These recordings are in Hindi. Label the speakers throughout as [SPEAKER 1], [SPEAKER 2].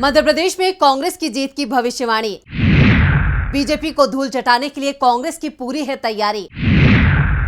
[SPEAKER 1] मध्य प्रदेश में कांग्रेस की जीत की भविष्यवाणी। बीजेपी को धूल चटाने के लिए कांग्रेस की पूरी है तैयारी।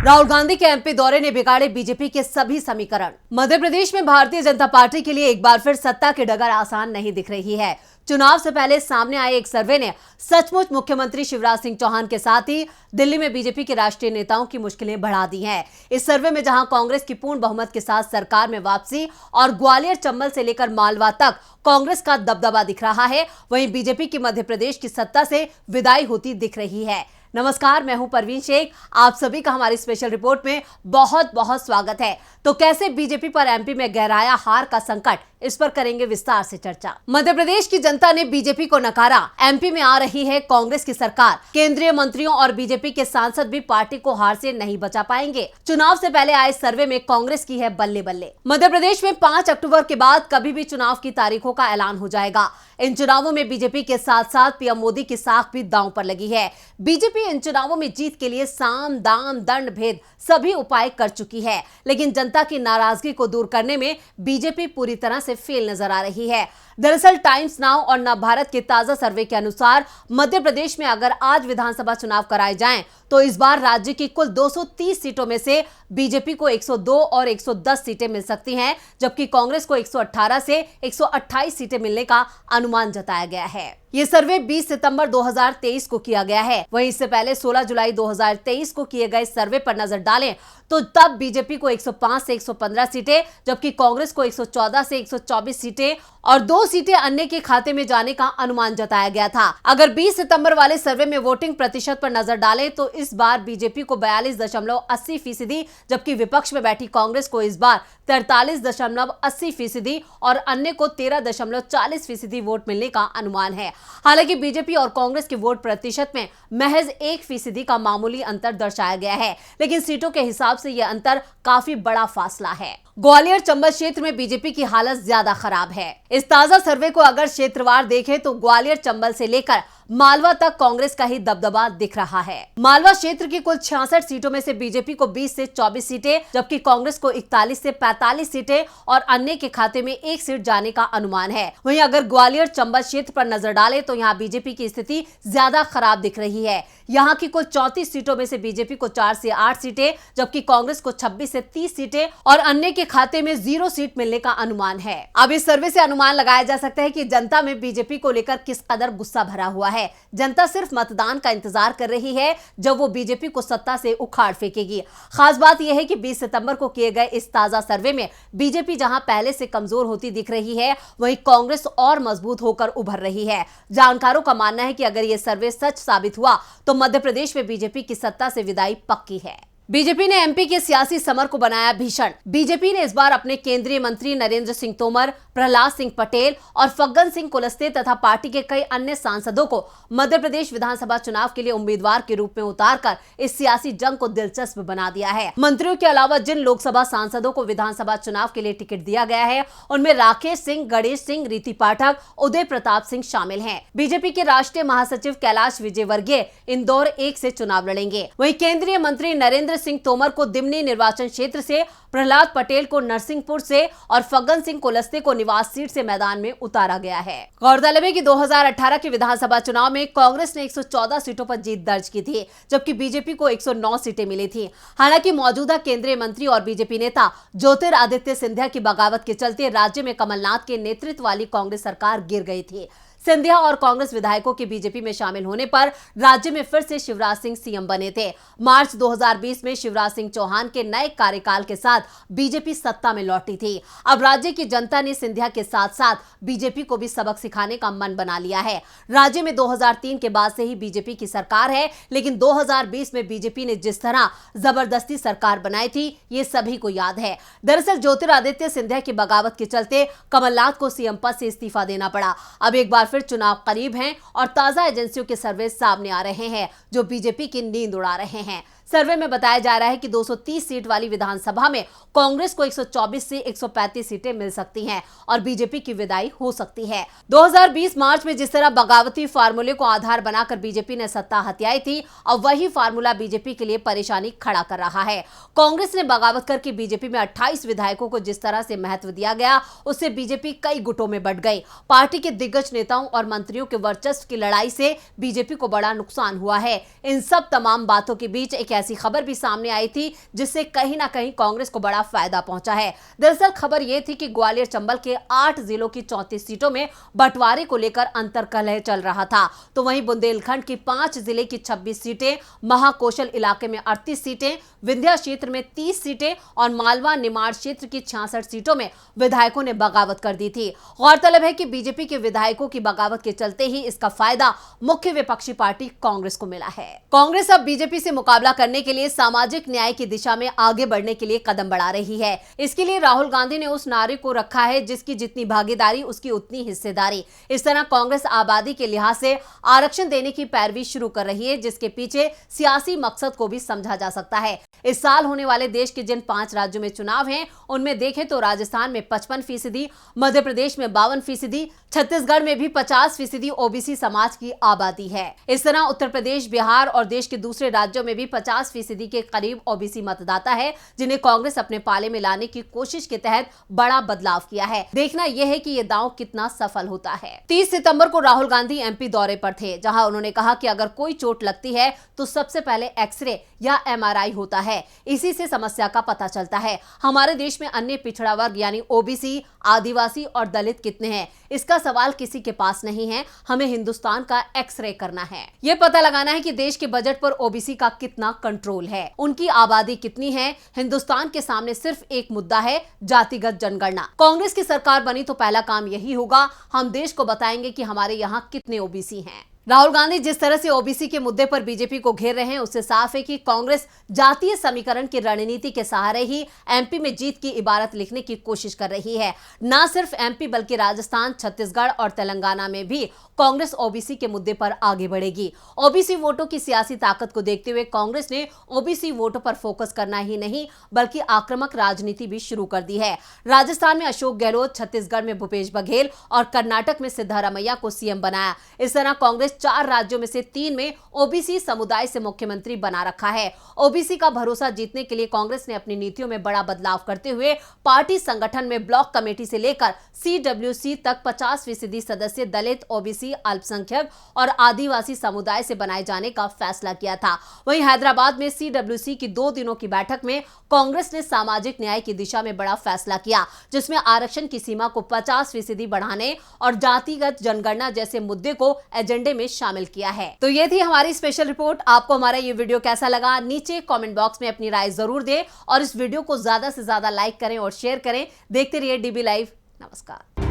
[SPEAKER 1] राहुल गांधी के एमपी दौरे ने बिगाड़े बीजेपी के सभी समीकरण। मध्य प्रदेश में भारतीय जनता पार्टी के लिए एक बार फिर सत्ता की डगर आसान नहीं दिख रही है। चुनाव से पहले सामने आए एक सर्वे ने सचमुच मुख्यमंत्री शिवराज सिंह चौहान के साथ ही दिल्ली में बीजेपी के राष्ट्रीय नेताओं की मुश्किलें बढ़ा दी हैं। इस सर्वे में जहां कांग्रेस की पूर्ण बहुमत के साथ सरकार में वापसी और ग्वालियर चंबल से लेकर मालवा तक कांग्रेस का दबदबा दिख रहा है, वहीं बीजेपी की मध्य प्रदेश की सत्ता से विदाई होती दिख रही है। नमस्कार, मैं हूं परवीन शेख। आप सभी का हमारी स्पेशल रिपोर्ट में बहुत बहुत स्वागत है। तो कैसे बीजेपी पर एमपी में गहराया हार का संकट, इस पर करेंगे विस्तार से चर्चा। मध्य प्रदेश की जनता ने बीजेपी को नकारा। एमपी में आ रही है कांग्रेस की सरकार। केंद्रीय मंत्रियों और बीजेपी के सांसद भी पार्टी को हार से नहीं बचा पाएंगे। चुनाव से पहले आए सर्वे में कांग्रेस की है बल्ले बल्ले। मध्य प्रदेश में 5 अक्टूबर के बाद कभी भी चुनाव की तारीखों का ऐलान हो जाएगा। इन चुनावों में बीजेपी के साथ साथ पीएम मोदी की साख भी दांव पर लगी है। बीजेपी इन चुनावों में जीत के लिए साम दाम दंड भेद सभी उपाय कर चुकी है, लेकिन जनता की नाराजगी को दूर करने में बीजेपी पूरी तरह से फेल नजर आ रही है। दरअसल टाइम्स नाउ और नवभारत के ताजा सर्वे के अनुसार मध्य प्रदेश में अगर आज विधानसभा चुनाव कराए जाएं तो इस बार राज्य की कुल 230 सीटों में से बीजेपी को 102 और 110 सीटें मिल सकती हैं, जबकि कांग्रेस को 118 से 128 सीटें मिलने का अनुमान जताया गया है। ये सर्वे 20 सितंबर 2023 को किया गया है। वहीं इससे पहले 16 जुलाई 2023 को किए गए सर्वे पर नजर डालें तो तब बीजेपी को 105 से 115 सीटें, जबकि कांग्रेस को 114 से 124 सीटें और 2 सीटें अन्य के खाते में जाने का अनुमान जताया गया था। अगर 20 सितंबर वाले सर्वे में वोटिंग प्रतिशत पर नजर डालें तो इस बार बीजेपी को 42.80%, जबकि विपक्ष में बैठी कांग्रेस को इस बार 43.80% और अन्य को 13.40% वोट मिलने का अनुमान है। हालांकि बीजेपी और कांग्रेस के वोट प्रतिशत में महज 1% का मामूली अंतर दर्शाया गया है, लेकिन सीटों के हिसाब से यह अंतर काफी बड़ा फासला है। ग्वालियर चंबल क्षेत्र में बीजेपी की हालत ज्यादा खराब है। इस ताजा सर्वे को अगर क्षेत्रवार देखें तो ग्वालियर चंबल से लेकर मालवा तक कांग्रेस का ही दबदबा दिख रहा है। मालवा क्षेत्र की कुल 66 सीटों में से बीजेपी को 20 से 24 सीटें, जबकि कांग्रेस को 41 से 45 सीटें और अन्य के खाते में 1 सीट जाने का अनुमान है। वहीं अगर ग्वालियर चंबल क्षेत्र पर नजर डालें तो यहाँ बीजेपी की स्थिति ज्यादा खराब दिख रही है। यहाँ की कुल 34 सीटों में से बीजेपी को 4 से 8 सीटें, जबकि कांग्रेस को 26 से 30 सीटें और अन्य के खाते में 0 सीट मिलने का अनुमान है। अब इस सर्वे से अनुमान लगाया जा सकता है कि जनता में बीजेपी को लेकर किस कदर गुस्सा भरा हुआ है। जनता सिर्फ मतदान का इंतजार कर रही है जब वो बीजेपी को सत्ता से उखाड़ फेंकेगी। खास बात यह है कि 20 सितंबर को किए गए इस ताजा सर्वे में बीजेपी जहां पहले से कमजोर होती दिख रही है, वहीं कांग्रेस और मजबूत होकर उभर रही है। जानकारों का मानना है कि अगर यह सर्वे सच साबित हुआ तो मध्य प्रदेश में बीजेपी की सत्ता से विदाई पक्की है। बीजेपी ने एमपी के सियासी समर को बनाया भीषण। बीजेपी ने इस बार अपने केंद्रीय मंत्री नरेंद्र सिंह तोमर, प्रहलाद सिंह पटेल और फग्गन सिंह कुलस्ते तथा पार्टी के कई अन्य सांसदों को मध्य प्रदेश विधानसभा चुनाव के लिए उम्मीदवार के रूप में उतारकर इस सियासी जंग को दिलचस्प बना दिया है। मंत्रियों के अलावा जिन लोकसभा सांसदों को विधानसभा चुनाव के लिए टिकट दिया गया है उनमें राकेश सिंह, गणेश सिंह, रीति पाठक, उदय प्रताप सिंह शामिल है। बीजेपी के राष्ट्रीय महासचिव कैलाश विजयवर्गीय इंदौर 1 से चुनाव लड़ेंगे। वहीं केंद्रीय मंत्री नरेंद्र सिंह तोमर को दिमनी निर्वाचन क्षेत्र से, प्रहलाद पटेल को नरसिंहपुर से और फग्गन सिंह कुलस्ते को निवास सीट से मैदान में उतारा गया है। गौरतलब है कि 2018 के विधानसभा चुनाव में कांग्रेस ने 114 सीटों पर जीत दर्ज की थी, जबकि बीजेपी को 109 सीटें मिली थी। हालांकि मौजूदा केंद्रीय मंत्री और बीजेपी नेता ज्योतिरादित्य सिंधिया की बगावत के चलते राज्य में कमलनाथ के नेतृत्व वाली कांग्रेस सरकार गिर गई थी। सिंधिया और कांग्रेस विधायकों के बीजेपी में शामिल होने पर राज्य में फिर से शिवराज सिंह सीएम बने थे। मार्च 2020 में शिवराज सिंह चौहान के नए कार्यकाल के साथ बीजेपी सत्ता में लौटी थी। अब राज्य की जनता ने सिंधिया के साथ साथ बीजेपी को भी सबक सिखाने का मन बना लिया है। राज्य में 2003 के बाद से ही बीजेपी की सरकार है, लेकिन 2020 में बीजेपी ने जिस तरह जबरदस्ती सरकार बनाई थी ये सभी को याद है। दरअसल ज्योतिरादित्य सिंधिया की बगावत के चलते कमलनाथ को सीएम पद से इस्तीफा देना पड़ा। अब एक बार फिर चुनाव करीब हैं और ताजा एजेंसियों के सर्वे सामने आ रहे हैं जो बीजेपी की नींद उड़ा रहे हैं। सर्वे में बताया जा रहा है कि 230 सीट वाली विधानसभा में कांग्रेस को 124 से 135 सीटें मिल सकती हैं और बीजेपी की विदाई हो सकती है। 2020 मार्च में जिस तरह बगावती फार्मूले को आधार बनाकर बीजेपी ने सत्ता हथियाई थी, अब वही फार्मूला बीजेपी के लिए परेशानी खड़ा कर रहा है। कांग्रेस ने बगावत करके बीजेपी में 28 विधायकों को जिस तरह से महत्व दिया गया, उससे बीजेपी कई गुटों में बंट गई। पार्टी के दिग्गज नेताओं और मंत्रियों के वर्चस्व की लड़ाई से बीजेपी को बड़ा नुकसान हुआ है। इन सब तमाम बातों के बीच एक ऐसी खबर भी सामने आई थी जिससे कहीं ना कहीं कांग्रेस को बड़ा फायदा पहुंचा है। दरअसल खबर यह थी कि ग्वालियर चंबल के 8 जिलों की 34 सीटों में बंटवारे को लेकर अंतर्कलह चल रहा था, तो वहीं बुंदेलखंड की 5 जिले की 26 सीटें, महाकौशल इलाके में 38 सीटें, विंध्या क्षेत्र में 30 सीटें और मालवा निमाड़ क्षेत्र की 66 सीटों में विधायकों ने बगावत कर दी थी। गौरतलब है कि बीजेपी के विधायकों की बगावत के चलते ही इसका फायदा मुख्य विपक्षी पार्टी कांग्रेस को मिला है। कांग्रेस अब बीजेपी से मुकाबला करने के लिए सामाजिक न्याय की दिशा में आगे बढ़ने के लिए कदम बढ़ा रही है। इसके लिए राहुल गांधी ने उस नारे को रखा है, जिसकी जितनी भागीदारी उसकी उतनी हिस्सेदारी। इस तरह कांग्रेस आबादी के लिहाज से आरक्षण देने की पैरवी शुरू कर रही है, जिसके पीछे सियासी मकसद को भी समझा जा सकता है। इस साल होने वाले देश के जिन 5 राज्यों में चुनाव हैं, उनमें देखें तो राजस्थान में 55%, मध्य प्रदेश में 52%, छत्तीसगढ़ में भी 50% ओबीसी समाज की आबादी है। इस तरह उत्तर प्रदेश, बिहार और देश के दूसरे राज्यों में भी 50% के करीब ओबीसी मतदाता है, जिन्हें कांग्रेस अपने पाले में लाने की कोशिश के तहत बड़ा बदलाव किया है। देखना यह है कि यह दांव कितना सफल होता है। 30 सितंबर को राहुल गांधी एमपी दौरे पर थे, जहां उन्होंने कहा कि अगर कोई चोट लगती है तो सबसे पहले एक्सरे या एमआरआई होता है, इसी से समस्या का पता चलता है। हमारे देश में अन्य पिछड़ा वर्ग यानी ओबीसी, आदिवासी और दलित कितने हैं, इसका सवाल किसी के पास नहीं है। हमें हिंदुस्तान का एक्सरे करना है, यह पता लगाना है कि देश के बजट पर ओबीसी का कितना कंट्रोल है, उनकी आबादी कितनी है। हिंदुस्तान के सामने सिर्फ एक मुद्दा है, जातिगत जनगणना। कांग्रेस की सरकार बनी तो पहला काम यही होगा, हम देश को बताएंगे कि हमारे यहाँ कितने ओबीसी हैं। राहुल गांधी जिस तरह से ओबीसी के मुद्दे पर बीजेपी को घेर रहे हैं, उससे साफ है कि कांग्रेस जातीय समीकरण की रणनीति के सहारे ही एमपी में जीत की इबारत लिखने की कोशिश कर रही है। न सिर्फ एमपी बल्कि राजस्थान, छत्तीसगढ़ और तेलंगाना में भी कांग्रेस ओबीसी के मुद्दे पर आगे बढ़ेगी। ओबीसी वोटों की सियासी ताकत को देखते हुए कांग्रेस ने ओबीसी वोटों पर फोकस करना ही नहीं बल्कि आक्रामक राजनीति भी शुरू कर दी है। राजस्थान में अशोक गहलोत, छत्तीसगढ़ में भूपेश बघेल और कर्नाटक में सिद्धारमैया को सीएम बनाया। इस तरह कांग्रेस 4 राज्यों में से 3 में ओबीसी समुदाय से मुख्यमंत्री बना रखा है। ओबीसी का भरोसा जीतने के लिए कांग्रेस ने अपनी नीतियों में बड़ा बदलाव करते हुए पार्टी संगठन में ब्लॉक कमेटी से लेकर सीडब्ल्यूसी तक 50% सदस्य दलित, ओबीसी, अल्पसंख्यक और आदिवासी समुदाय से बनाए जाने का फैसला किया था। वहीं हैदराबाद में सीडब्ल्यूसी की 2 दिनों की बैठक में कांग्रेस ने सामाजिक न्याय की दिशा में बड़ा फैसला किया, जिसमें आरक्षण की सीमा को 50% बढ़ाने और जातिगत जनगणना जैसे मुद्दे को एजेंडे में शामिल किया है। तो ये थी हमारी स्पेशल रिपोर्ट। आपको हमारा ये वीडियो कैसा लगा, नीचे कमेंट बॉक्स में अपनी राय जरूर दें और इस वीडियो को ज्यादा से ज्यादा लाइक करें और शेयर करें। देखते रहिए डीबी लाइव। नमस्कार।